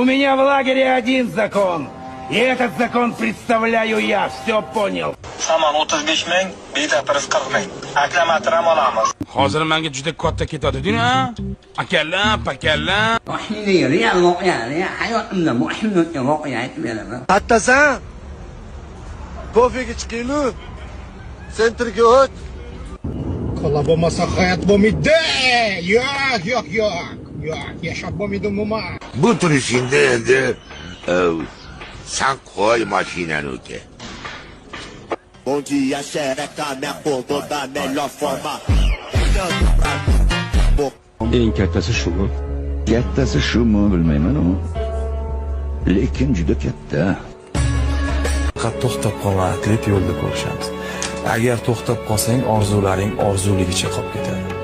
У меня в лагере один закон. И этот закон представляю я. Все понял. Saman 35 ming, betatriz 40 ming. Aklamatiram olamiz. Hozir menga juda katta ketadi-da. Akalar, pakalar. Hattasan. Kofega chiqinglu. Sentrga o't. Kolla bo'lmasa hayot bo'lmaydi. Yo'q. Yashab bo'lmaydi umuman. Bu turishingda endi sen qo'y mashinani uka. Bom dia, xereca, me acordou da melhor forma. Eng kattasi shumi? Kattasi shumi bilmayman u. Lekin juda katta. Faqat to'xtab qolma, klip yo'lda ko'rishamiz. Agar to'xtab qolsang, orzularing orzuligicha qolib ketadi.